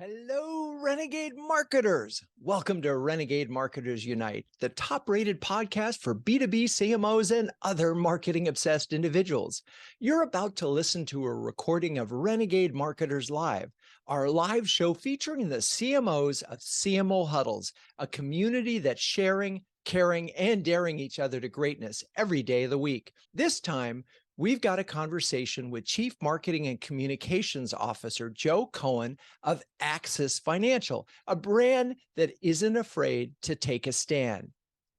Hello, Renegade marketers. Welcome to Renegade Marketers Unite, the top rated podcast for B2B CMOs and other marketing obsessed individuals. You're about to listen to a recording of Renegade Marketers Live, our live show featuring the CMOs of CMO Huddles, a community that's sharing, caring, and daring each other to greatness every day of the week. This time, we've got a conversation with Chief Marketing and Communications Officer Joe Cohen of Axis Financial, a brand that isn't afraid to take a stand.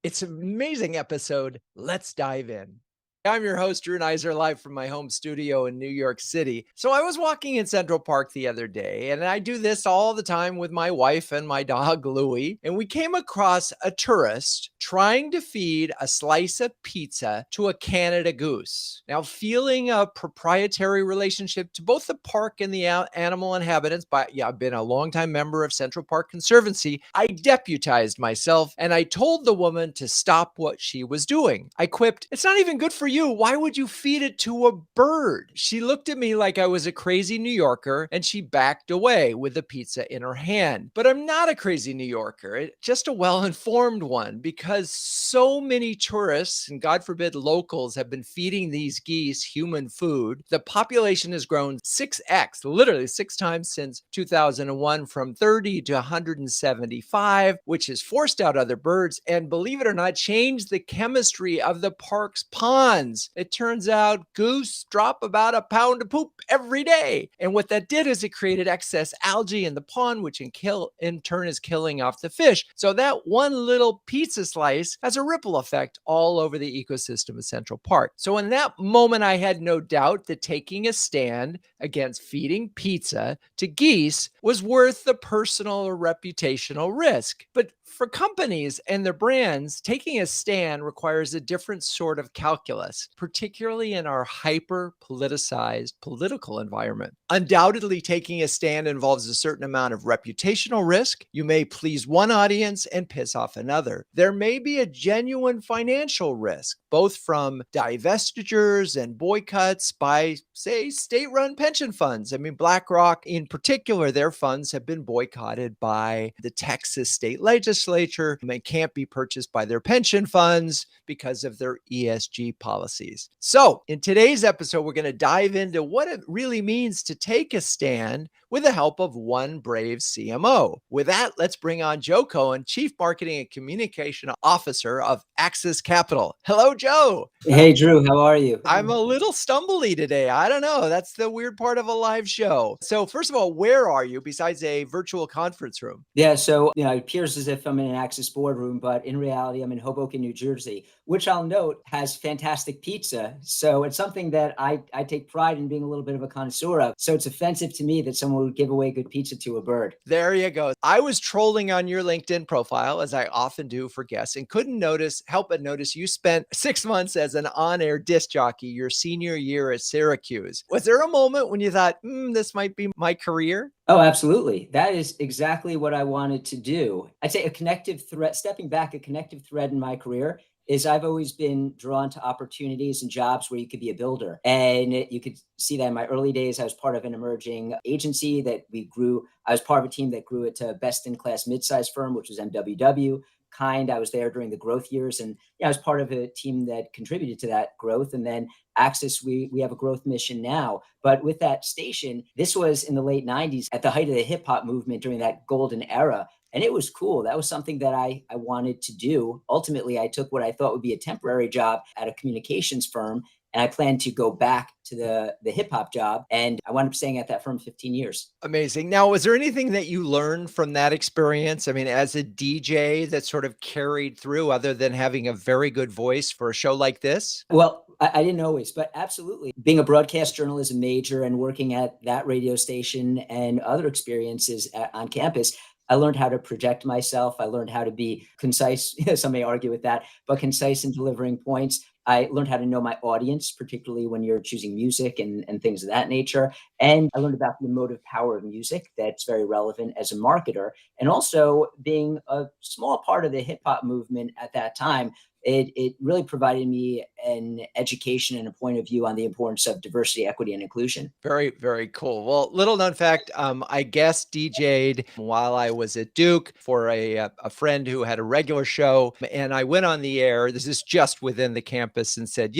It's an amazing episode. Let's dive in. I'm your host, Drew Neiser, live from my home studio in New York City. So I was walking in Central Park the other day, and I do this all the time with my wife and my dog, Louie, and we came across a tourist trying to feed a slice of pizza to a Canada goose. Now, feeling a proprietary relationship to both the park and the animal inhabitants, but I've been a longtime member of Central Park Conservancy, I deputized myself and I told the woman to stop what she was doing. I quipped, "It's not even good for you. Why would you feed it to a bird?" She looked at me like I was a crazy New Yorker and she backed away with the pizza in her hand. But I'm not a crazy New Yorker, just a well-informed one, because so many tourists and God forbid locals have been feeding these geese human food. The population has grown 6x, literally 6 times since 2001, from 30 to 175, which has forced out other birds and, believe it or not, changed the chemistry of the park's ponds. It turns out goose drop about a pound of poop every day. And what that did is it created excess algae in the pond, which in turn is killing off the fish. So that one little pizza slice has a ripple effect all over the ecosystem of Central Park. So in that moment, I had no doubt that taking a stand against feeding pizza to geese was worth the personal or reputational risk. But for companies and their brands, taking a stand requires a different sort of calculus, particularly in our hyper-politicized political environment. Undoubtedly, taking a stand involves a certain amount of reputational risk. You may please one audience and piss off another. There may be a genuine financial risk, both from divestitures and boycotts by, say, state-run pension funds. I mean, BlackRock in particular, their funds have been boycotted by the Texas state legislature. They can't be purchased by their pension funds because of their ESG policies. So in today's episode, we're going to dive into what it really means to take a stand with the help of one brave CMO. With that, let's bring on Joe Cohen, Chief Marketing and Communication Officer of Axis Capital. Hello, Joe. Hey, Drew, how are you? I'm a little stumbly today. I don't know. That's the weird part of a live show. So first of all, where are you besides a virtual conference room? Yeah, so it appears as if I'm in an Axis boardroom, but in reality, I'm in Hoboken, New Jersey, which I'll note has fantastic pizza. So it's something that I take pride in being a little bit of a connoisseur of. So it's offensive to me that someone would give away good pizza to a bird. There you go. I was trolling on your LinkedIn profile, as I often do for guests, and couldn't help but notice you spent 6 months as an on-air disc jockey your senior year at Syracuse. Was there a moment when you thought, this might be my career? Oh, absolutely. That is exactly what I wanted to do. I'd say a connective thread, stepping back, a connective thread in my career is I've always been drawn to opportunities and jobs where you could be a builder. And you could see that in my early days, I was part of an emerging agency that we grew. I was part of a team that grew it to best in class mid-sized firm, which was MWW. I was there during the growth years, and I was part of a team that contributed to that growth. And then Axis, we have a growth mission now. But with that station, this was in the late 90s at the height of the hip hop movement during that golden era. And it was cool. That was something that I wanted to do. Ultimately, I took what I thought would be a temporary job at a communications firm, and I planned to go back to the hip hop job. And I wound up staying at that firm 15 years. Amazing. Now, was there anything that you learned from that experience? I mean, as a DJ that sort of carried through other than having a very good voice for a show like this? Well, I didn't always, but absolutely. Being a broadcast journalism major and working at that radio station and other experiences on campus, I learned how to project myself. I learned how to be concise. Some may argue with that, but concise in delivering points. I learned how to know my audience, particularly when you're choosing music and things of that nature. And I learned about the emotive power of music that's very relevant as a marketer. And also being a small part of the hip hop movement at that time, it really provided me an education and a point of view on the importance of diversity, equity, and inclusion. Very, very cool. Well, little known fact, I guest DJ'd while I was at Duke for a friend who had a regular show, and I went on the air. This is just within the campus, and said,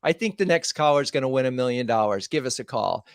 I think the next caller is going to win $1 million. Give us a call.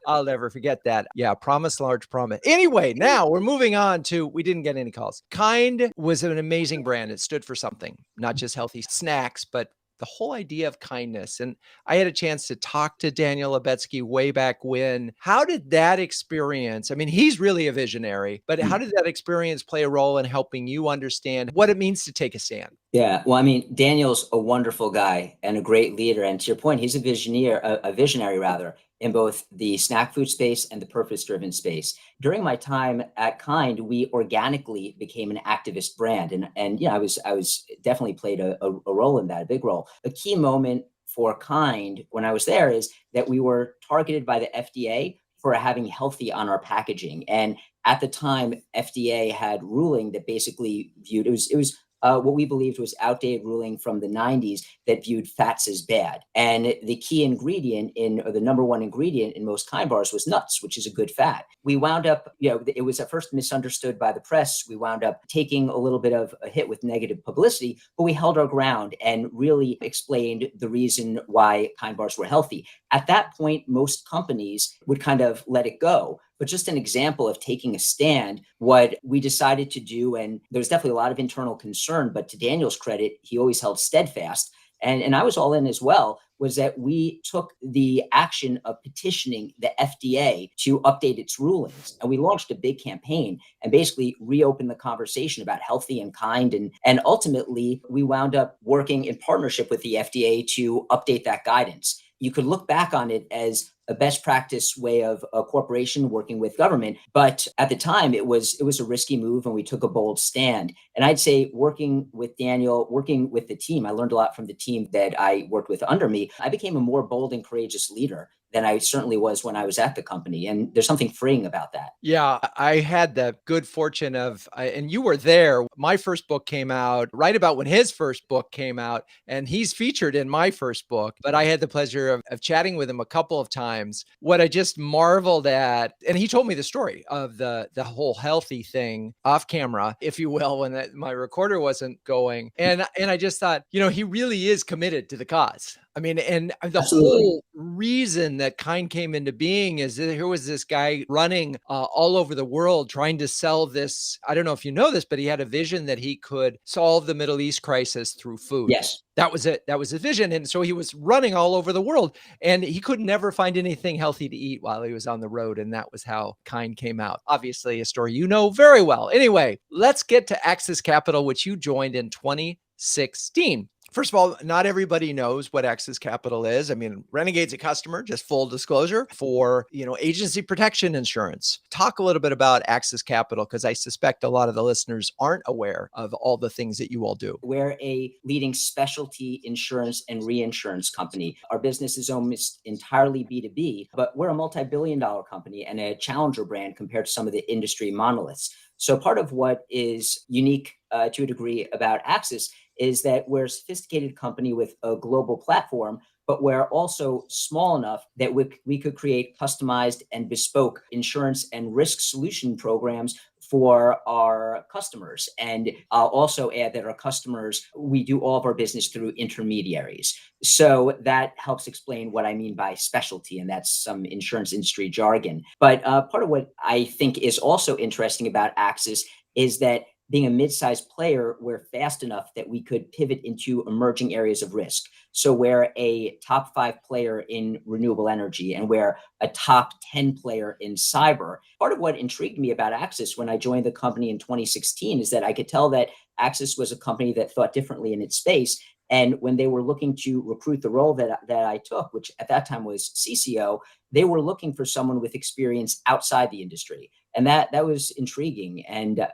I'll never forget that. Yeah, promise, large promise. Anyway, now we're moving on to, we didn't get any calls. Kind was an amazing brand. It stood for something, not just healthy snacks, but the whole idea of kindness. And I had a chance to talk to Daniel Lebetsky way back when. How did that experience, I mean, he's really a visionary, but how did that experience play a role in helping you understand what it means to take a stand? Yeah, well, I mean, Daniel's a wonderful guy and a great leader. And to your point, he's a visionary rather, in both the snack food space and the purpose-driven space. During my time at Kind, we organically became an activist brand, and I was definitely played a role in that, a big role. A key moment for Kind when I was there is that we were targeted by the FDA for having healthy on our packaging, and at the time, FDA had ruling that basically viewed it was what we believed was outdated ruling from the 90s that viewed fats as bad. And the key ingredient or the number one ingredient in most Kind bars was nuts, which is a good fat. We wound up, it was at first misunderstood by the press. We wound up taking a little bit of a hit with negative publicity, but we held our ground and really explained the reason why Kind bars were healthy. At that point, most companies would kind of let it go. But just an example of taking a stand, what we decided to do, and there was definitely a lot of internal concern, but to Daniel's credit, he always held steadfast. And I was all in as well, was that we took the action of petitioning the FDA to update its rulings. And we launched a big campaign and basically reopened the conversation about healthy and kind. And ultimately, we wound up working in partnership with the FDA to update that guidance. You could look back on it as a best practice way of a corporation working with government. But at the time, it was a risky move and we took a bold stand. And I'd say working with Daniel, working with the team, I learned a lot from the team that I worked with under me. I became a more bold and courageous leader than I certainly was when I was at the company. And there's something freeing about that. Yeah, I had the good fortune of, and you were there. My first book came out right about when his first book came out, and he's featured in my first book. But I had the pleasure of chatting with him a couple of times. What I just marveled at, and he told me the story of the whole healthy thing off camera, if you will, when my recorder wasn't going. And I just thought, he really is committed to the cause. I mean, and the Absolutely. whole reason that Kind came into being is that here was this guy running all over the world trying to sell this. I don't know if you know this, but he had a vision that he could solve the Middle East crisis through food. Yes. That was it. That was his vision. And so he was running all over the world and he could never find anything healthy to eat while he was on the road. And that was how Kind came out. Obviously, a story you know very well. Anyway, let's get to Axis Capital, which you joined in 2016. First of all, not everybody knows what Axis Capital is. I mean, Renegade's a customer, just full disclosure, for, agency protection insurance. Talk a little bit about Axis Capital, because I suspect a lot of the listeners aren't aware of all the things that you all do. We're a leading specialty insurance and reinsurance company. Our business is almost entirely B2B, but we're a multi-billion-dollar company and a challenger brand compared to some of the industry monoliths. So part of what is unique to a degree about Axis is that we're a sophisticated company with a global platform, but we're also small enough that we could create customized and bespoke insurance and risk solution programs for our customers. And I'll also add that our customers, we do all of our business through intermediaries. So that helps explain what I mean by specialty, and that's some insurance industry jargon. But part of what I think is also interesting about Axis is that being a mid-sized player, we're fast enough that we could pivot into emerging areas of risk. So we're a top 5 player in renewable energy, and we're a top 10 player in cyber. Part of what intrigued me about Axis when I joined the company in 2016 is that I could tell that Axis was a company that thought differently in its space. And when they were looking to recruit the role that I took, which at that time was CCO, they were looking for someone with experience outside the industry. And that was intriguing. And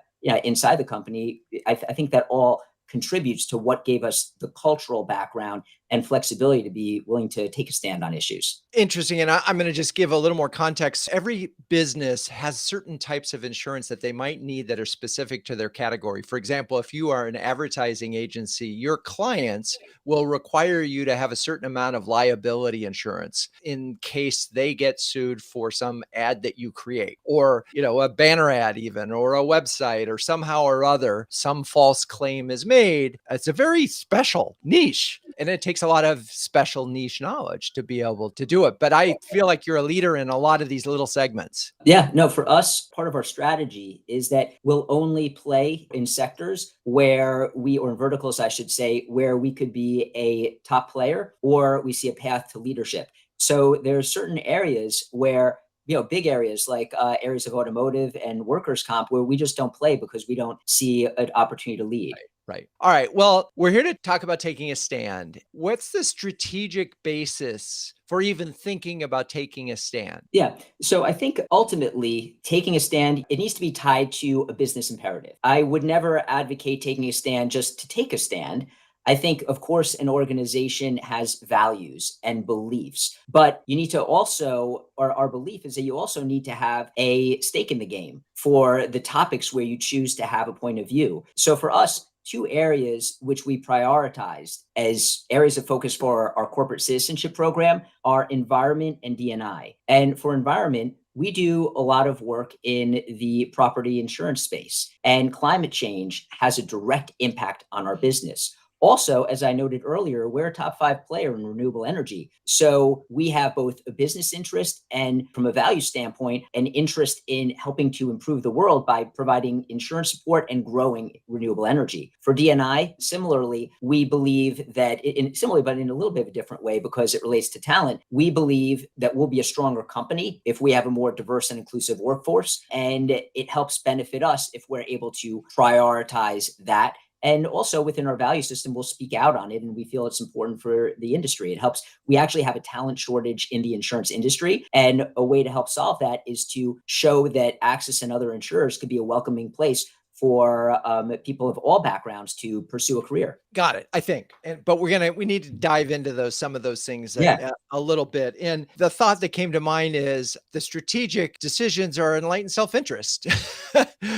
inside the company, I think that all contributes to what gave us the cultural background and flexibility to be willing to take a stand on issues. Interesting. And I'm going to just give a little more context. Every business has certain types of insurance that they might need that are specific to their category. For example, if you are an advertising agency, your clients will require you to have a certain amount of liability insurance in case they get sued for some ad that you create, or, a banner ad even, or a website, or somehow or other, some false claim is made. It's a very special niche, and it takes a lot of special niche knowledge to be able to do it. But I feel like you're a leader in a lot of these little segments. Yeah, no, for us, part of our strategy is that we'll only play in sectors or in verticals, I should say, where we could be a top player or we see a path to leadership. So there are certain areas where, big areas like areas of automotive and workers' comp where we just don't play because we don't see an opportunity to lead. Right. All right. Well, we're here to talk about taking a stand. What's the strategic basis for even thinking about taking a stand? Yeah. So I think ultimately taking a stand, it needs to be tied to a business imperative. I would never advocate taking a stand just to take a stand. I think, of course, an organization has values and beliefs, but you need to also, or our belief is that you also need to have a stake in the game for the topics where you choose to have a point of view. So for us, two areas which we prioritized as areas of focus for our corporate citizenship program are environment and D&I. And for environment, we do a lot of work in the property insurance space, and climate change has a direct impact on our business. Also, as I noted earlier, we're a top 5 player in renewable energy. So we have both a business interest and, from a value standpoint, an interest in helping to improve the world by providing insurance support and growing renewable energy. For D&I, similarly, we believe that, but in a little bit of a different way because it relates to talent, we believe that we'll be a stronger company if we have a more diverse and inclusive workforce. And it helps benefit us if we're able to prioritize that. And also within our value system, we'll speak out on it, and we feel it's important for the industry. It helps. We actually have a talent shortage in the insurance industry, and a way to help solve that is to show that Axis and other insurers could be a welcoming place for people of all backgrounds to pursue a career. Got it. I think, but we need to dive into some of those things a little bit. And the thought that came to mind is the strategic decisions are enlightened self-interest.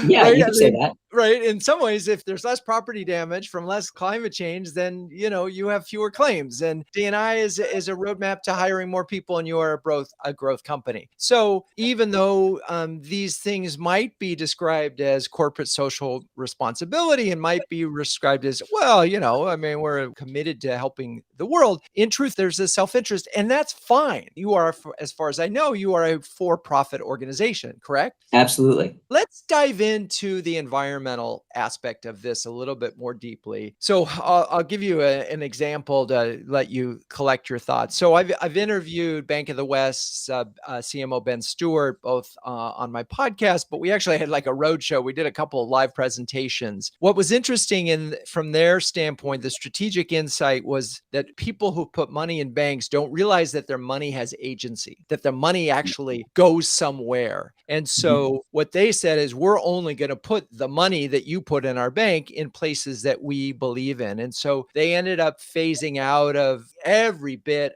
Yeah, right? you could say that. Right. In some ways, if there's less property damage from less climate change, then, you have fewer claims. And D&I is a roadmap to hiring more people, and you are a growth company. So even though these things might be described as corporate social responsibility and might be described as, well, we're committed to helping the world. In truth, there's a self-interest, and that's fine. You are, as far as I know, you are a for-profit organization, correct? Absolutely. Let's dive into the environmental aspect of this a little bit more deeply. So I'll give you an example to let you collect your thoughts. So I've interviewed Bank of the West's CMO Ben Stewart, both on my podcast, but we actually had like a road show. We did a couple of live presentations. What was interesting from their standpoint, the strategic insight was that people who put money in banks don't realize that their money has agency, that the money actually goes somewhere. And so what they said is, we're only going to put the money that you put in our bank in places that we believe in. And so they ended up phasing out of every bit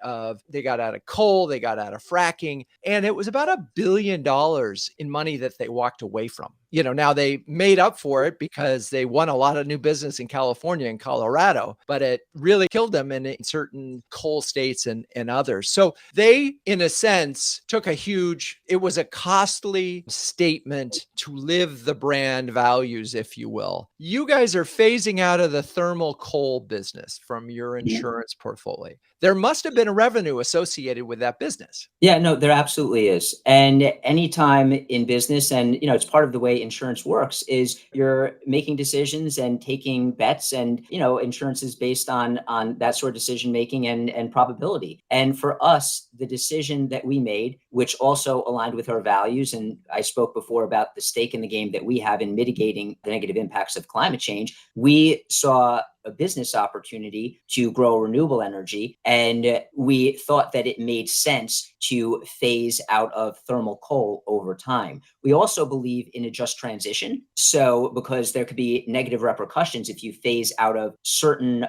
they got out of coal, they got out of fracking, and it was about $1 billion in money that they walked away from. Now they made up for it because they won a lot of new business in California and Colorado, but it really killed them in certain coal states and others. So they, in a sense, it was a costly statement to live the brand values, if you will. You guys are phasing out of the thermal coal business from your insurance portfolio. There must have been a revenue associated with that business. Yeah, no, there absolutely is. And anytime in business, and it's part of the way insurance works, is you're making decisions and taking bets, and insurance is based on that sort of decision making and probability. And for us, the decision that we made, which also aligned with our values, and I spoke before about the stake in the game that we have in mitigating the negative impacts of climate change, we saw a business opportunity to grow renewable energy. And we thought that it made sense to phase out of thermal coal over time. We also believe in a just transition. So because there could be negative repercussions if you phase out of certain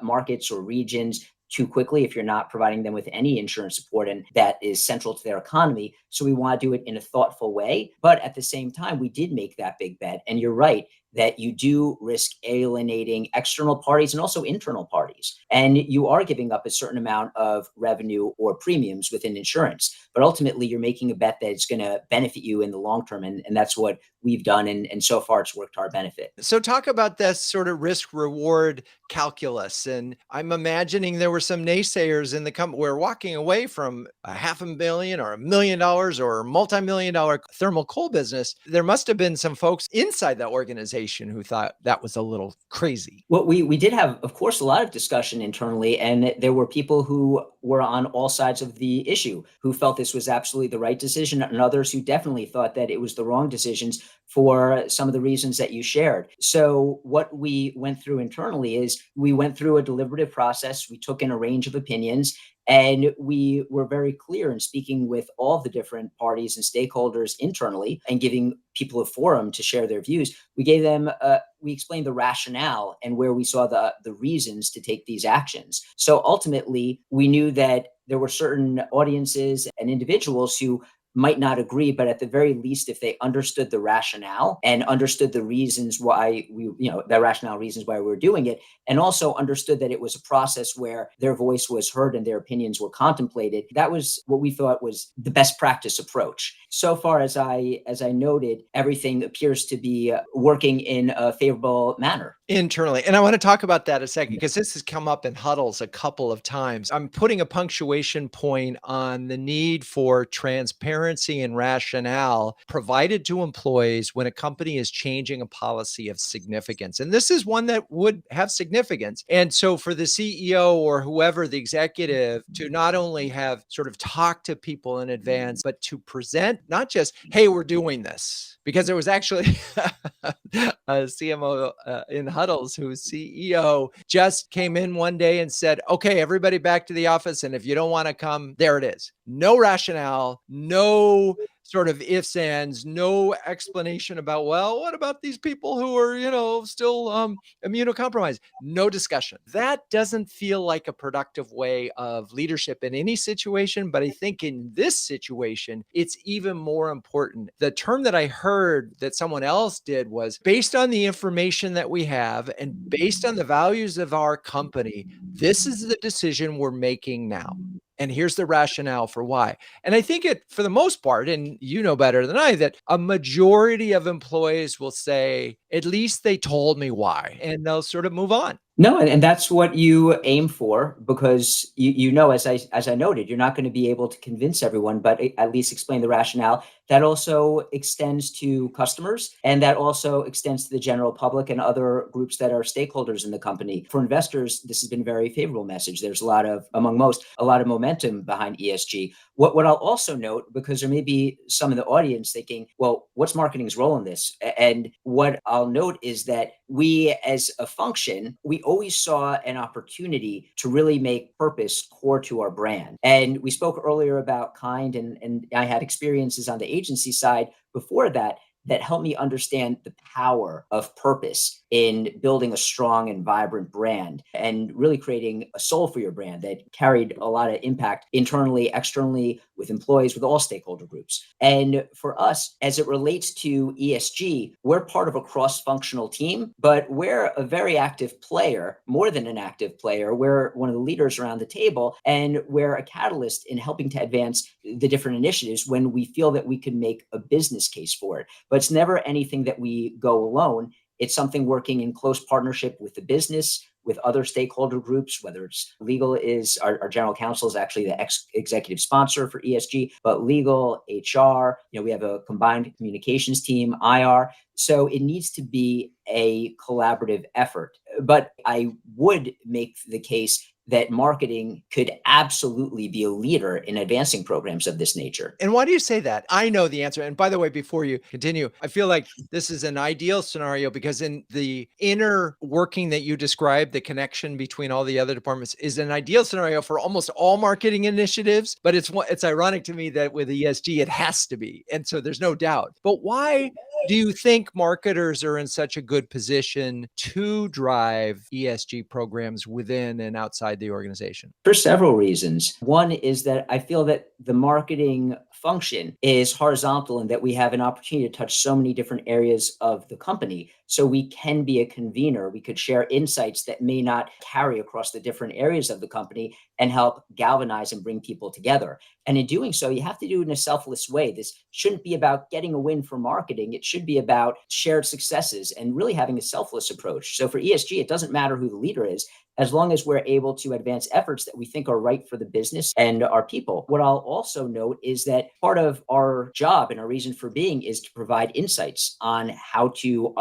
markets or regions too quickly if you're not providing them with any insurance support, and that is central to their economy. So we want to do it in a thoughtful way. But at the same time, we did make that big bet. And you're right that you do risk alienating external parties and also internal parties. And you are giving up a certain amount of revenue or premiums within insurance. But ultimately, you're making a bet that it's going to benefit you in the long term. And that's what we've done. And so far, it's worked to our benefit. So talk about this sort of risk reward calculus. And I'm imagining there were some naysayers in the company. We're walking away from $500,000 or $1 million or multi-million dollar thermal coal business. There must have been some folks inside that organization who thought that was a little crazy. Well, we did have, of course, a lot of discussion internally, and there were people who were on all sides of the issue who felt this was absolutely the right decision, and others who definitely thought that it was the wrong decisions for some of the reasons that you shared. So what we went through internally is we went through a deliberative process. We took in a range of opinions, and we were very clear in speaking with all of the different parties and stakeholders internally and giving people a forum to share their views. We gave them, we explained the rationale and where we saw the reasons to take these actions. So ultimately, we knew that there were certain audiences and individuals who might not agree, but at the very least, if they understood the rationale and understood the reasons why the rationale reasons why we were doing it, and also understood that it was a process where their voice was heard and their opinions were contemplated, that was what we thought was the best practice approach. So far, as I noted, everything appears to be working in a favorable manner. Internally. And I want to talk about that a second, because this has come up in huddles a couple of times. I'm putting a punctuation point on the need for transparency and rationale provided to employees when a company is changing a policy of significance. And this is one that would have significance. And so for the CEO or whoever, the executive, to not only have sort of talked to people in advance, but to present not just, hey, we're doing this, because there was actually a CMO in huddles whose CEO just came in one day and said, okay, everybody back to the office. And if you don't want to come, there it is. No rationale, no sort of ifs, ands, no explanation about, well, what about these people who are, still immunocompromised? No discussion. That doesn't feel like a productive way of leadership in any situation. But I think in this situation, it's even more important. The term that I heard that someone else did was, based on the information that we have and based on the values of our company, this is the decision we're making now. And here's the rationale for why. And I think for the most part, and you know better than I, that a majority of employees will say, at least they told me why, and they'll sort of move on. No, and that's what you aim for, because as I noted, you're not going to be able to convince everyone, but at least explain the rationale. That also extends to customers, and that also extends to the general public and other groups that are stakeholders in the company. For investors, this has been a very favorable message. There's a lot of momentum behind ESG. What I'll also note, because there may be some in the audience thinking, well, what's marketing's role in this? And what I'll note is that we, as a function, we always saw an opportunity to really make purpose core to our brand. And we spoke earlier about Kind, and I had experiences on the agency side before that helped me understand the power of purpose in building a strong and vibrant brand and really creating a soul for your brand that carried a lot of impact internally, externally, with employees, with all stakeholder groups. And for us, as it relates to ESG, we're part of a cross-functional team, but we're a very active player, more than an active player. We're one of the leaders around the table, and we're a catalyst in helping to advance the different initiatives when we feel that we can make a business case for it. But it's never anything that we go alone. It's something working in close partnership with the business, with other stakeholder groups, whether it's legal is our general counsel is actually the executive sponsor for ESG, but legal, HR, we have a combined communications team, IR. So it needs to be a collaborative effort. But I would make the case that marketing could absolutely be a leader in advancing programs of this nature. And why do you say that? I know the answer. And by the way, before you continue, I feel like this is an ideal scenario, because in the inner working that you described, the connection between all the other departments is an ideal scenario for almost all marketing initiatives. But it's ironic to me that with ESG, it has to be. And so there's no doubt. But why Do you think marketers are in such a good position to drive ESG programs within and outside the organization? For several reasons. One is that I feel that the marketing function is horizontal and that we have an opportunity to touch so many different areas of the company. So we can be a convener. We could share insights that may not carry across the different areas of the company and help galvanize and bring people together. And in doing so, you have to do it in a selfless way. This shouldn't be about getting a win for marketing. It should be about shared successes and really having a selfless approach. So for ESG, it doesn't matter who the leader is, as long as we're able to advance efforts that we think are right for the business and our people. What I'll also note is that part of our job and our reason for being is to provide insights on how to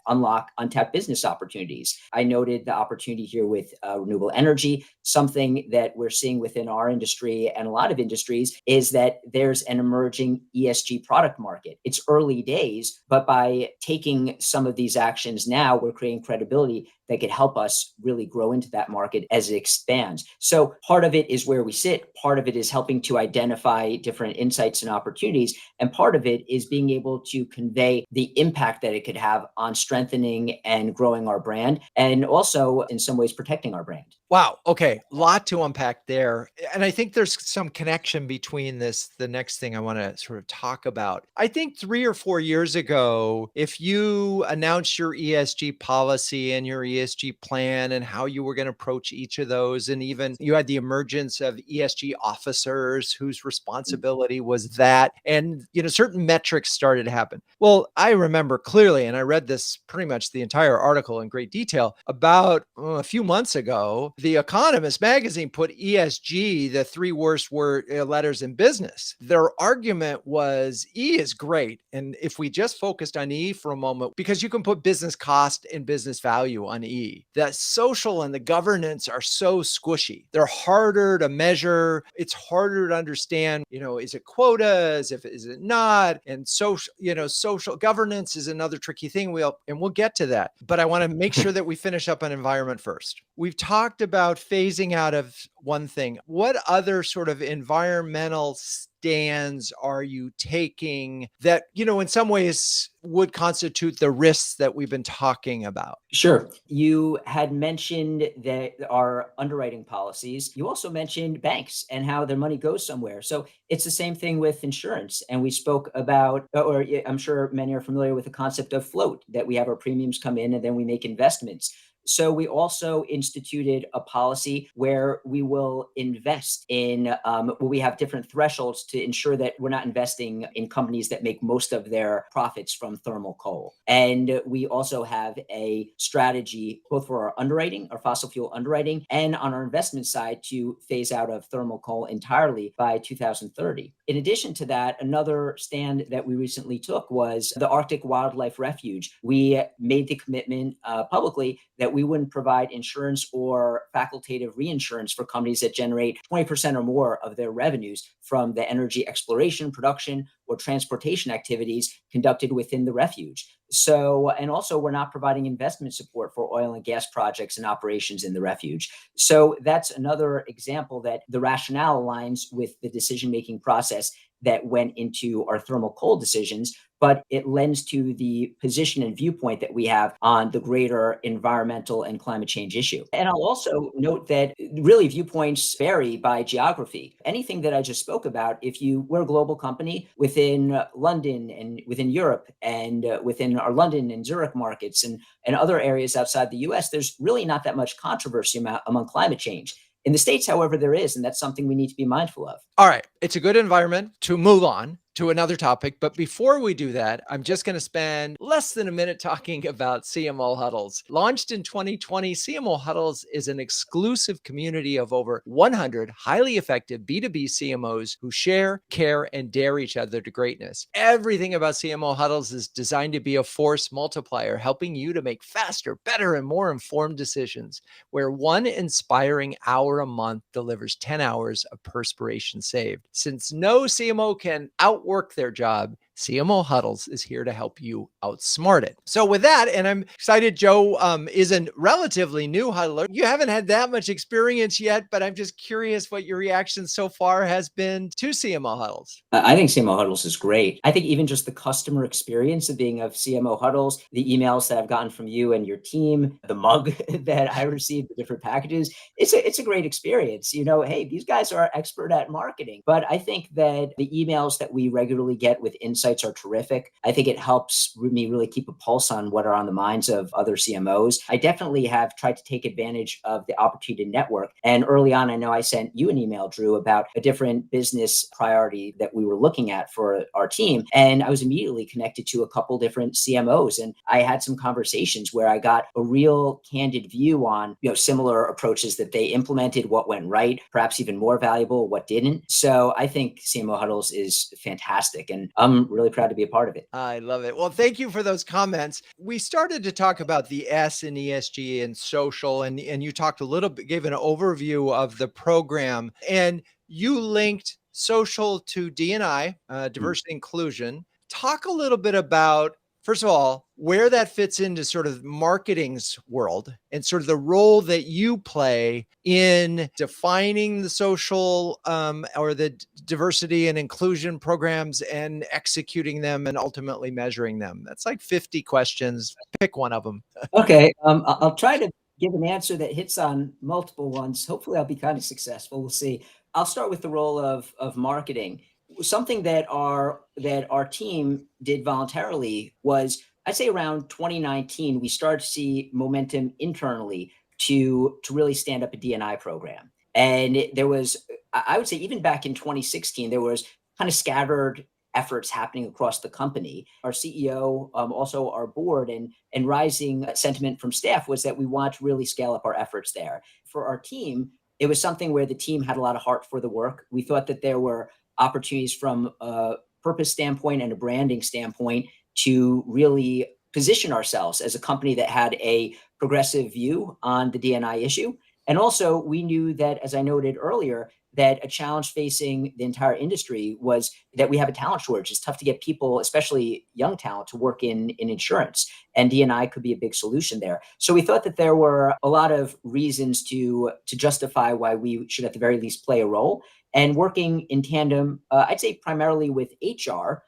unlock untapped business opportunities. I noted the opportunity here with renewable energy. Something that we're seeing within our industry and a lot of industries is that there's an emerging ESG product market. It's early days, but by taking some of these actions now, we're creating credibility that could help us really grow into that market as it expands. So part of it is where we sit, part of it is helping to identify different insights and opportunities, and part of it is being able to convey the impact that it could have on strengthening and growing our brand, and also in some ways protecting our brand. Wow. Okay. Lot to unpack there. And I think there's some connection between this, the next thing I want to sort of talk about. I think 3 or 4 years ago, if you announced your ESG policy and your ESG plan and how you were going to approach each of those, and even you had the emergence of ESG officers whose responsibility was that, and certain metrics started to happen. Well, I remember clearly, and I read this pretty much the entire article in great detail about a few months ago. The Economist magazine put ESG, the three worst letters in business. Their argument was E is great. And if we just focused on E for a moment, because you can put business cost and business value on E, the social and the governance are so squishy. They're harder to measure. It's harder to understand, is it quotas? Is it not? And social governance is another tricky thing. We'll get to that. But I want to make sure that we finish up on environment first. We've talked about phasing out of one thing. What other sort of environmental stands are you taking that, in some ways would constitute the risks that we've been talking about? Sure. You had mentioned that our underwriting policies. You also mentioned banks and how their money goes somewhere. So it's the same thing with insurance. And we spoke about, or I'm sure many are familiar with the concept of float, that we have our premiums come in and then we make investments. So we also instituted a policy where we will invest in, where we have different thresholds to ensure that we're not investing in companies that make most of their profits from thermal coal. And we also have a strategy both for our underwriting, our fossil fuel underwriting, and on our investment side to phase out of thermal coal entirely by 2030. In addition to that, another stand that we recently took was the Arctic Wildlife Refuge. We made the commitment publicly that we wouldn't provide insurance or facultative reinsurance for companies that generate 20% or more of their revenues from the energy exploration, production, or transportation activities conducted within the refuge. So, and also we're not providing investment support for oil and gas projects and operations in the refuge. So that's another example that the rationale aligns with the decision-making process that went into our thermal coal decisions, but it lends to the position and viewpoint that we have on the greater environmental and climate change issue. And I'll also note that really viewpoints vary by geography. Anything that I just spoke about, we're a global company within London and within Europe and within our London and Zurich markets and other areas outside the US, there's really not that much controversy among climate change. In the States, however, there is, and that's something we need to be mindful of. All right. It's a good environment to move on to another topic. But before we do that, I'm just going to spend less than a minute talking about CMO Huddles. Launched in 2020, CMO Huddles is an exclusive community of over 100 highly effective B2B CMOs who share, care, and dare each other to greatness. Everything about CMO Huddles is designed to be a force multiplier, helping you to make faster, better, and more informed decisions, where one inspiring hour a month delivers 10 hours of perspiration saved. Since no CMO can outwork their job, CMO Huddles is here to help you outsmart it. So with that, and I'm excited, Joe is a relatively new huddler. You haven't had that much experience yet, but I'm just curious what your reaction so far has been to CMO Huddles. I think CMO Huddles is great. I think even just the customer experience of being of CMO Huddles, the emails that I've gotten from you and your team, the mug that I received, the different packages, it's a great experience. You know, hey, these guys are expert at marketing. But I think that the emails that we regularly get with insights are terrific. I think it helps me really keep a pulse on what are on the minds of other CMOs. I definitely have tried to take advantage of the opportunity to network. And early on, I know I sent you an email, Drew, about a different business priority that we were looking at for our team. And I was immediately connected to a couple different CMOs. And I had some conversations where I got a real candid view on, similar approaches that they implemented, what went right, perhaps even more valuable, what didn't. So I think CMO Huddles is fantastic. And I'm really proud to be a part of it. I love it. Well, thank you for those comments. We started to talk about the S in ESG and social, and you talked a little bit, gave an overview of the program, and you linked social to D&I, diversity inclusion. Talk a little bit about, first of all, where that fits into sort of marketing's world and sort of the role that you play in defining the social or the diversity and inclusion programs and executing them and ultimately measuring them. That's like 50 questions. Pick one of them. Okay. I'll try to give an answer that hits on multiple ones. Hopefully I'll be kind of successful. We'll see. I'll start with the role of marketing. Something that our team did voluntarily was, I'd say around 2019, we started to see momentum internally to really stand up a D&I program. And there was, I would say even back in 2016, there was kind of scattered efforts happening across the company. Our CEO, also our board, and rising sentiment from staff was that we want to really scale up our efforts there. For our team, it was something where the team had a lot of heart for the work. We thought that there were opportunities from a purpose standpoint and a branding standpoint to really position ourselves as a company that had a progressive view on the D&I issue. And also, we knew that, as I noted earlier, that a challenge facing the entire industry was that we have a talent shortage. It's tough to get people, especially young talent, to work in insurance, and D&I could be a big solution there. So we thought that there were a lot of reasons to justify why we should at the very least play a role. And working in tandem, I'd say primarily with HR,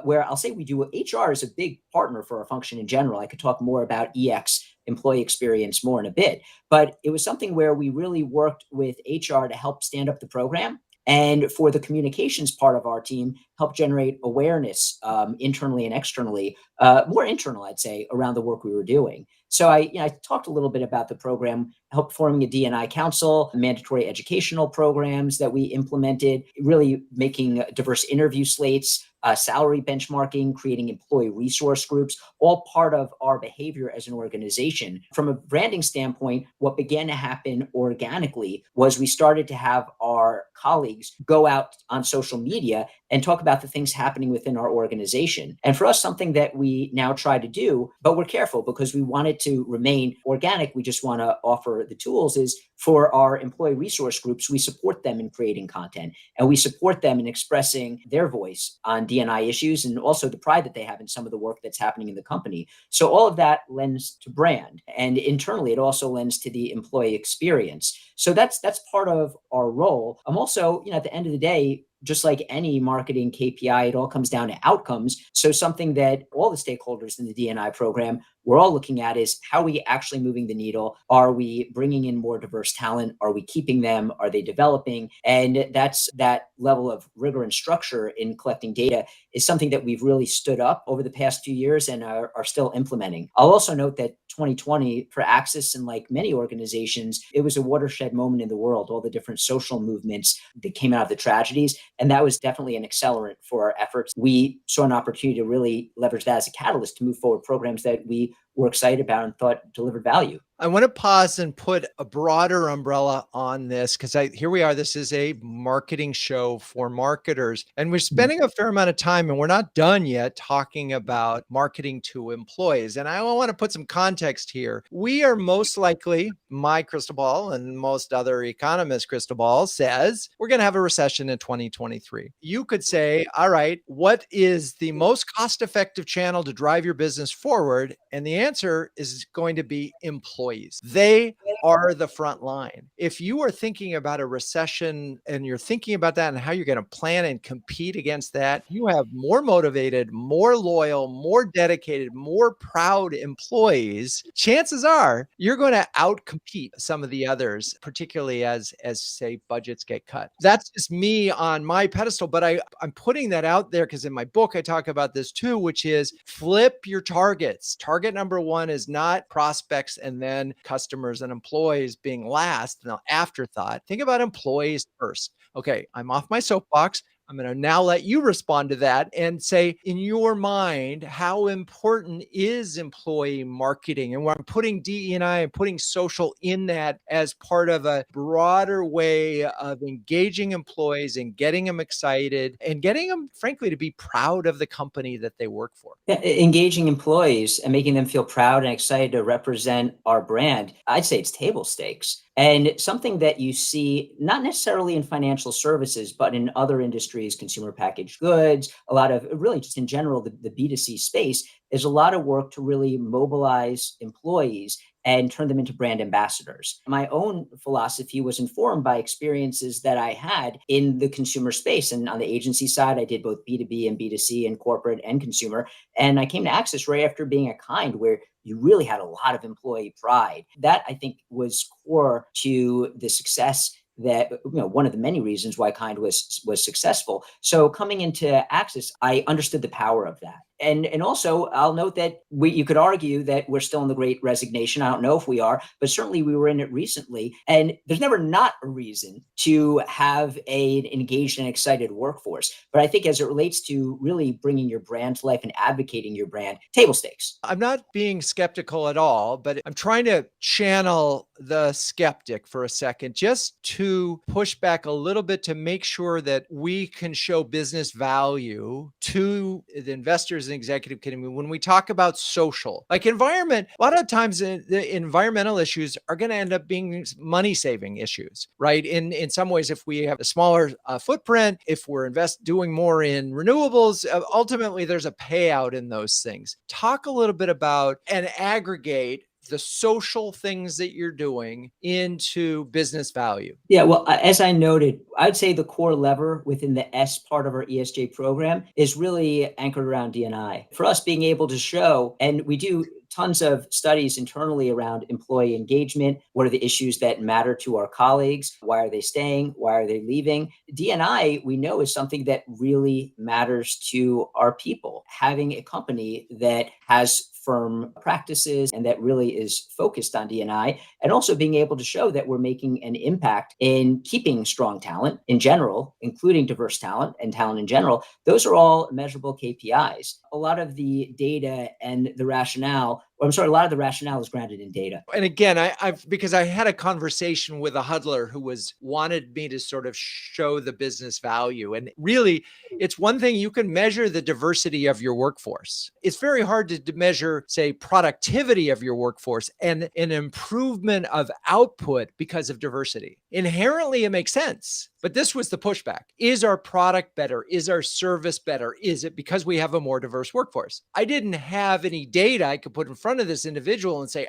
where I'll say HR is a big partner for our function in general. I could talk more about EX, employee experience, more in a bit, but it was something where we really worked with HR to help stand up the program. And for the communications part of our team, help generate awareness internally and externally, more internal, I'd say, around the work we were doing. So I talked a little bit about the program, helped forming a D&I council, mandatory educational programs that we implemented, really making diverse interview slates, salary benchmarking, creating employee resource groups, all part of our behavior as an organization. From a branding standpoint, what began to happen organically was we started to have our colleagues go out on social media and talk about the things happening within our organization. And for us, something that we now try to do, but we're careful because we want it to remain organic. We just want to offer the tools, is for our employee resource groups, we support them in creating content, and we support them in expressing their voice on D&I issues, and also the pride that they have in some of the work that's happening in the company. So all of that lends to brand, and internally it also lends to the employee experience. So that's part of our role. I'm also, at the end of the day, just like any marketing KPI, it all comes down to outcomes. So something that all the stakeholders in the D&I program, we're all looking at is, how are we actually moving the needle? Are we bringing in more diverse talent? Are we keeping them? Are they developing? And that's that level of rigor and structure in collecting data is something that we've really stood up over the past few years and are still implementing. I'll also note that 2020 for Axis, and like many organizations, it was a watershed moment in the world, all the different social movements that came out of the tragedies. And that was definitely an accelerant for our efforts. We saw an opportunity to really leverage that as a catalyst to move forward programs that we were excited about and thought delivered value. I want to pause and put a broader umbrella on this because here we are. This is a marketing show for marketers, and we're spending a fair amount of time, and we're not done yet talking about marketing to employees. And I want to put some context here. We are most likely, my crystal ball and most other economists' crystal ball says we're going to have a recession in 2023. You could say, all right, what is the most cost-effective channel to drive your business forward? And the answer is going to be employees. They are the front line. If you are thinking about a recession and you're thinking about that and how you're going to plan and compete against that, you have more motivated, more loyal, more dedicated, more proud employees. Chances are you're going to outcompete some of the others, particularly as say budgets get cut. That's just me on my pedestal, but I'm putting that out there because in my book I talk about this too, which is flip your targets. Target number one is not prospects and then customers and employees being last, an afterthought. Think about employees first. Okay, I'm off my soapbox. I'm going to now let you respond to that and say, in your mind, how important is employee marketing? And where I'm putting DE&I and putting social in that as part of a broader way of engaging employees and getting them excited and getting them, frankly, to be proud of the company that they work for. Engaging employees and making them feel proud and excited to represent our brand, I'd say it's table stakes. And something that you see not necessarily in financial services, but in other industries, consumer packaged goods, a lot of really just in general, the B2C space is a lot of work to really mobilize employees and turn them into brand ambassadors. My own philosophy was informed by experiences that I had in the consumer space. And on the agency side, I did both B2B and B2C and corporate and consumer. And I came to Access right after being at Kind, where you really had a lot of employee pride. That I think was core to the success that, one of the many reasons why Kind was successful. So coming into Access, I understood the power of that. And also, I'll note that you could argue that we're still in the Great Resignation. I don't know if we are, but certainly we were in it recently. And there's never not a reason to have an engaged and excited workforce. But I think as it relates to really bringing your brand to life and advocating your brand, table stakes. I'm not being skeptical at all, but I'm trying to channel the skeptic for a second, just to push back a little bit to make sure that we can show business value to the investors and executive committee. When we talk about social, like environment, a lot of times the environmental issues are going to end up being money saving issues, right? In some ways, if we have a smaller footprint, if we're doing more in renewables, ultimately there's a payout in those things. Talk a little bit about and aggregate the social things that you're doing into business value. Yeah, well, as I noted, I'd say the core lever within the S part of our ESG program is really anchored around D&I. For us being able to show, and we do tons of studies internally around employee engagement. What are the issues that matter to our colleagues? Why are they staying? Why are they leaving? D&I, we know, is something that really matters to our people. Having a company that has firm practices and that really is focused on D&I, and also being able to show that we're making an impact in keeping strong talent in general, including diverse talent and talent in general. Those are all measurable KPIs. A lot of the data and the rationale, a lot of the rationale is grounded in data. And again, because I had a conversation with a huddler who wanted me to sort of show the business value. And really, it's one thing you can measure the diversity of your workforce. It's very hard to measure, say, productivity of your workforce and an improvement of output because of diversity. Inherently, it makes sense. But this was the pushback. Is our product better? Is our service better? Is it because we have a more diverse workforce? I didn't have any data I could put in front of this individual and say,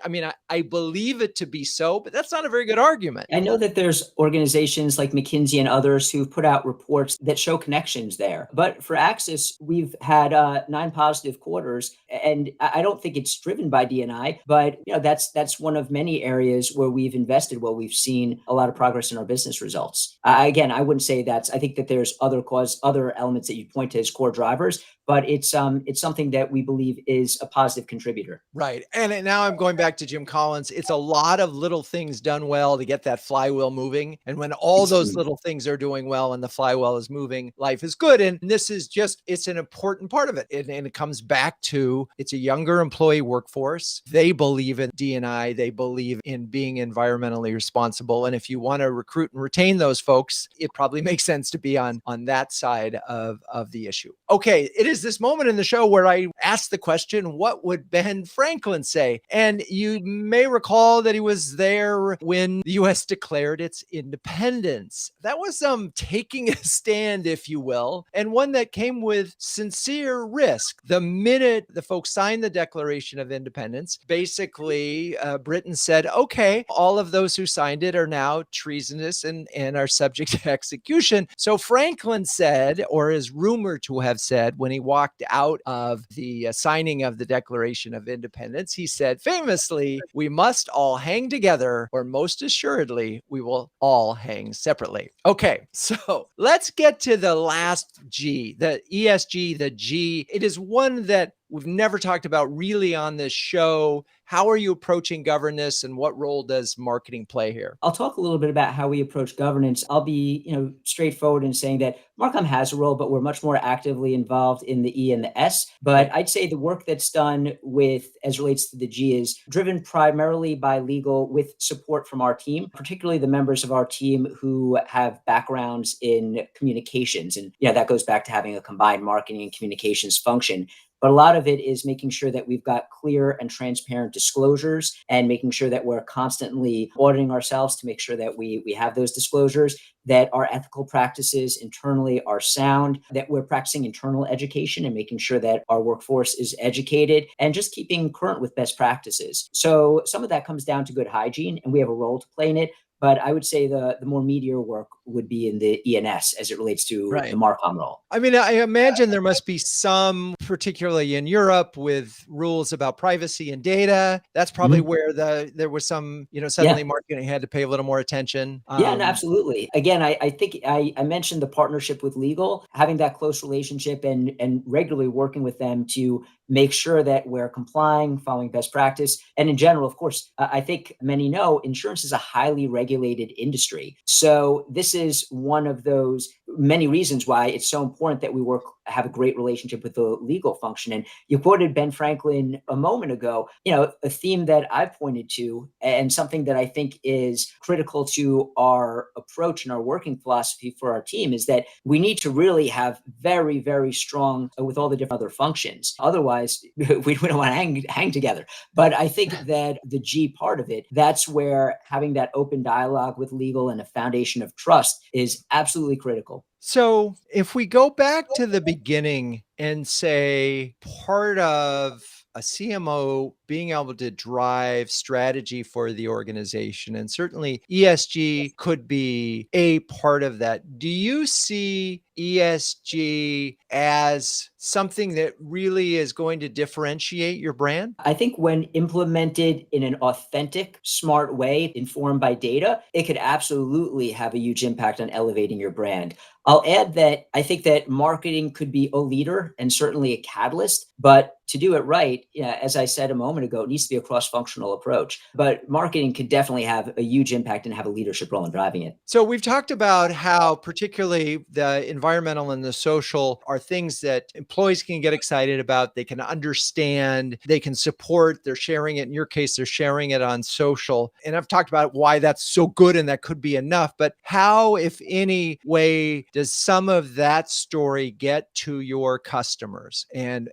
I believe it to be so, but that's not a very good argument. I know that there's organizations like McKinsey and others who've put out reports that show connections there. But for Axis, we've had 9 positive quarters, and I don't think it's driven by D&I, but that's one of many areas where we've invested, where we've seen a lot of progress in our business results. Again, I wouldn't say I think that there's other elements that you point to as core drivers, but it's something that we believe is a positive contributor. Right. And now I'm going back to Jim Collins. It's a lot of little things done well to get that flywheel moving. And when all those little things are doing well and the flywheel is moving, life is good. And this is just, it's an important part of it. And it comes back to, it's a younger employee workforce. They believe in D&I. They believe in being environmentally responsible. And if you want to recruit and retain those folks, it probably makes sense to be on that side of the issue. Okay. It is this moment in the show where I ask the question, what would Ben Franklin say? And you may recall that he was there when the US declared its independence. That was taking a stand, if you will, and one that came with sincere risk. The minute the folks signed the Declaration of Independence, basically Britain said, okay, all of those who signed it are now treasonous and are subject to execution. So Franklin said, or is rumored to have said, when he walked out of the signing of the Declaration of Independence, he said famously, we must all hang together, or most assuredly, we will all hang separately. Okay, so let's get to the last G, the ESG, the G. It is one that we've never talked about really on this show. How are you approaching governance, and what role does marketing play here? I'll talk a little bit about how we approach governance. I'll be, straightforward in saying that Marcom has a role, but we're much more actively involved in the E and the S. But I'd say the work that's done as relates to the G is driven primarily by legal with support from our team, particularly the members of our team who have backgrounds in communications. And, that goes back to having a combined marketing and communications function. But a lot of it is making sure that we've got clear and transparent disclosures and making sure that we're constantly auditing ourselves to make sure that we have those disclosures, that our ethical practices internally are sound, that we're practicing internal education and making sure that our workforce is educated, and just keeping current with best practices. So some of that comes down to good hygiene, and we have a role to play in it. But I would say the more meatier work would be in the ENS as it relates to the Marcom role. I mean, I imagine there must be some, particularly in Europe, with rules about privacy and data. That's probably where there was some, suddenly marketing had to pay a little more attention. Yeah, no, absolutely. Again, I think I mentioned the partnership with legal, having that close relationship and regularly working with them to make sure that we're complying, following best practice. And in general, of course, I think many know insurance is a highly regulated industry. So this is one of those many reasons why it's so important that we have a great relationship with the legal function. And you quoted Ben Franklin a moment ago, a theme that I've pointed to and something that I think is critical to our approach and our working philosophy for our team is that we need to really have very, very strong with all the different other functions. Otherwise, we don't want to hang together. But I think that the G part of it, that's where having that open dialogue with legal and a foundation of trust is absolutely critical. So if we go back to the beginning and say part of a CMO being able to drive strategy for the organization, and certainly ESG could be a part of that. Do you see ESG as something that really is going to differentiate your brand? I think when implemented in an authentic, smart way, informed by data, it could absolutely have a huge impact on elevating your brand. I'll add that I think that marketing could be a leader and certainly a catalyst, but to do it right, as I said a moment ago, it needs to be a cross-functional approach. But marketing could definitely have a huge impact and have a leadership role in driving it. So we've talked about how particularly the environmental and the social are things that employees can get excited about. They can understand, they can support, they're sharing it. In your case, they're sharing it on social. And I've talked about why that's so good and that could be enough. But how, if any way, does some of that story get to your customers? And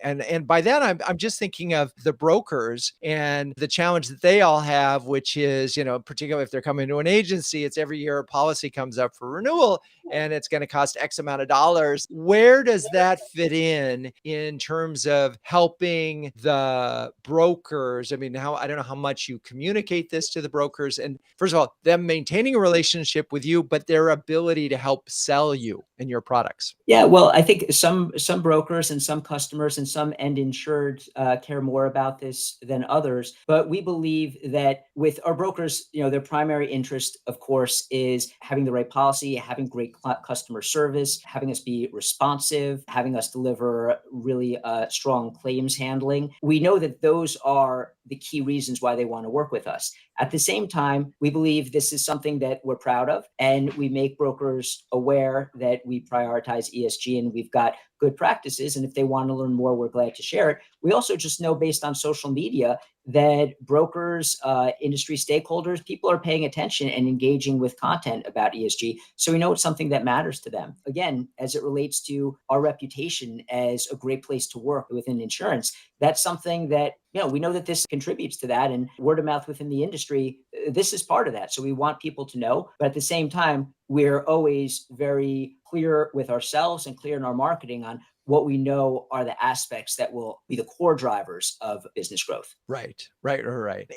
by that, I'm just thinking of the brokers and the challenge that they all have, which is, particularly if they're coming to an agency, it's every year a policy comes up for renewal and it's going to cost X amount of dollars. Where does that fit in terms of helping the brokers? I mean, I don't know how much you communicate this to the brokers. And first of all, them maintaining a relationship with you, but their ability to help sell you and your products. Yeah, well, I think some brokers and some customers and some end insured care more about this than others. But we believe that with our brokers, their primary interest, of course, is having the right policy, having great customer service, having us be responsive, having us deliver really strong claims handling. We know that those are the key reasons why they want to work with us. At the same time, we believe this is something that we're proud of, and we make brokers aware that we prioritize ESG and we've got good practices. And if they want to learn more, we're glad to share it. We also just know based on social media that brokers, industry stakeholders, people are paying attention and engaging with content about ESG. So we know it's something that matters to them. Again, as it relates to our reputation as a great place to work within insurance, that's something that, we know that this contributes to that, and word of mouth within the industry, this is part of that. So we want people to know, but at the same time, we're always very clear with ourselves and clear in our marketing on what we know are the aspects that will be the core drivers of business growth. Right.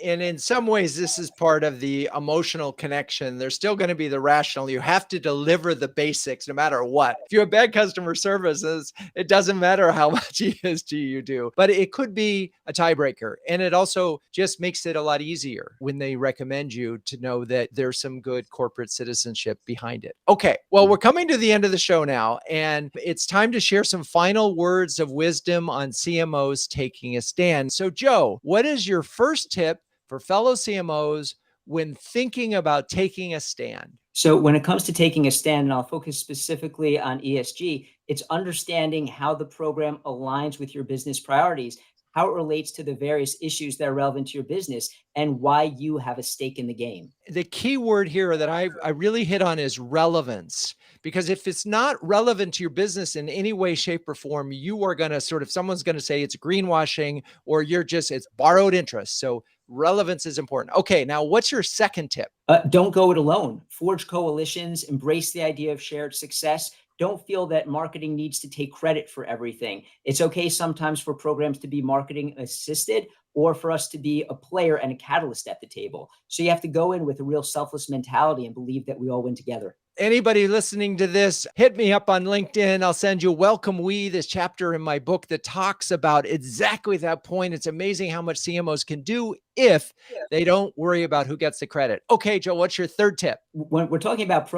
And in some ways, this is part of the emotional connection. There's still going to be the rational. You have to deliver the basics no matter what. If you have bad customer services, it doesn't matter how much ESG you do, but it could be a tiebreaker. And it also just makes it a lot easier when they recommend you to know that there's some good corporate citizenship behind it. Okay. Well, we're coming to the end of the show now, and it's time to share some final words of wisdom on CMOs taking a stand. So, Joe, what is your first tip for fellow CMOs when thinking about taking a stand? So when it comes to taking a stand, and I'll focus specifically on ESG, it's understanding how the program aligns with your business priorities, how it relates to the various issues that are relevant to your business, and why you have a stake in the game. The key word here that I really hit on is relevance, because if it's not relevant to your business in any way, shape, or form, you are going to someone's going to say it's greenwashing, or it's borrowed interest. So relevance is important. Okay, now what's your second tip? Don't go it alone. Forge coalitions, embrace the idea of shared success. Don't feel that marketing needs to take credit for everything. It's okay sometimes for programs to be marketing assisted, or for us to be a player and a catalyst at the table. So you have to go in with a real selfless mentality and believe that we all win together. Anybody listening to this, hit me up on LinkedIn. I'll send you Welcome We, this chapter in my book that talks about exactly that point. It's amazing how much CMOs can do if they don't worry about who gets the credit. Okay, Joe, what's your third tip? When we're talking about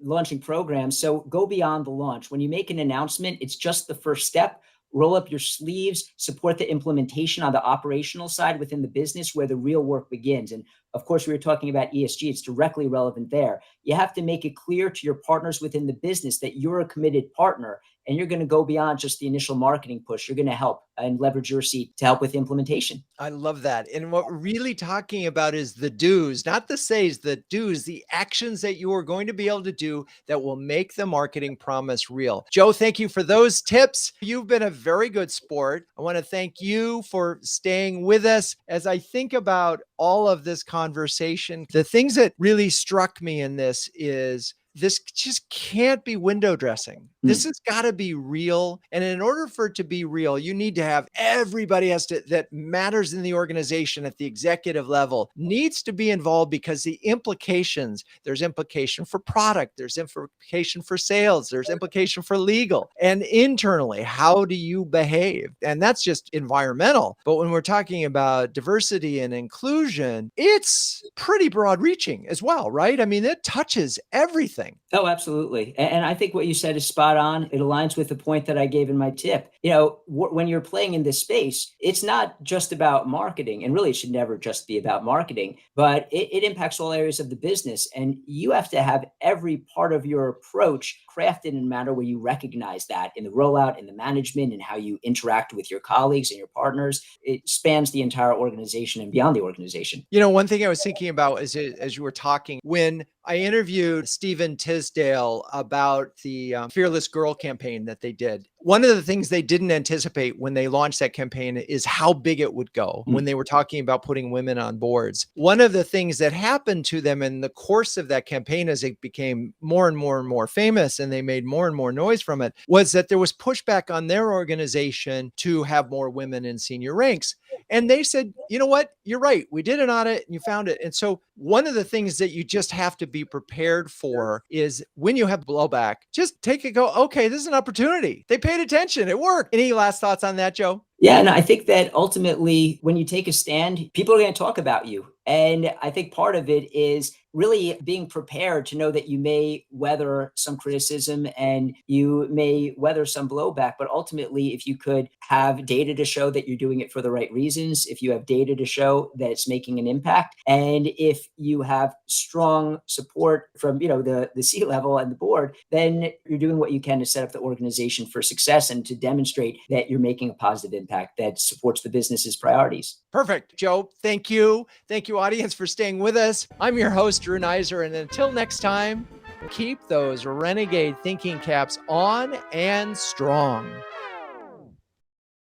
launching programs, so go beyond the launch. When you make an announcement, it's just the first step. Roll up your sleeves, support the implementation on the operational side within the business where the real work begins. And of course, we were talking about ESG. It's directly relevant there. You have to make it clear to your partners within the business that you're a committed partner, and you're going to go beyond just the initial marketing push. You're going to help and leverage your seat to help with implementation. I love that. And what we're really talking about is the do's, not the says, the do's, the actions that you are going to be able to do that will make the marketing promise real. Joe, thank you for those tips. You've been a very good sport. I want to thank you for staying with us. As I think about all of this conversation, the things that really struck me in this is this just can't be window dressing. This has got to be real. And in order for it to be real, you need to have that matters in the organization at the executive level needs to be involved, because there's implication for product, there's implication for sales, there's implication for legal, and internally, how do you behave? And that's just environmental. But when we're talking about diversity and inclusion, it's pretty broad reaching as well, right? I mean, it touches everything. Oh, absolutely. And I think what you said is spot on. It aligns with the point that I gave in my tip. When you're playing in this space, it's not just about marketing, and really it should never just be about marketing, but it impacts all areas of the business. And you have to have every part of your approach crafted in a manner where you recognize that in the rollout, in the management, and how you interact with your colleagues and your partners. It spans the entire organization and beyond the organization. One thing I was thinking about as you were talking, when I interviewed Stephen Tisdale about the Fearless Girl campaign that they did. One of the things they didn't anticipate when they launched that campaign is how big it would go when they were talking about putting women on boards. One of the things that happened to them in the course of that campaign, as it became more and more and more famous and they made more and more noise from it, was that there was pushback on their organization to have more women in senior ranks. And they said, you know what? You're right. We did an audit and you found it. And so one of the things that you just have to be prepared for is when you have blowback, just take it, go, okay, this is an opportunity. They paid attention. It worked. Any last thoughts on that, Joe? Yeah, and I think that ultimately when you take a stand, people are going to talk about you. And I think part of it is really being prepared to know that you may weather some criticism and you may weather some blowback. But ultimately, if you could have data to show that you're doing it for the right reasons, if you have data to show that it's making an impact, and if you have strong support from the C-level and the board, then you're doing what you can to set up the organization for success and to demonstrate that you're making a positive impact that supports the business's priorities. Perfect, Joe. Thank you. Thank you, audience, for staying with us. I'm your host, Drew Neiser, and until next time, keep those renegade thinking caps on and strong.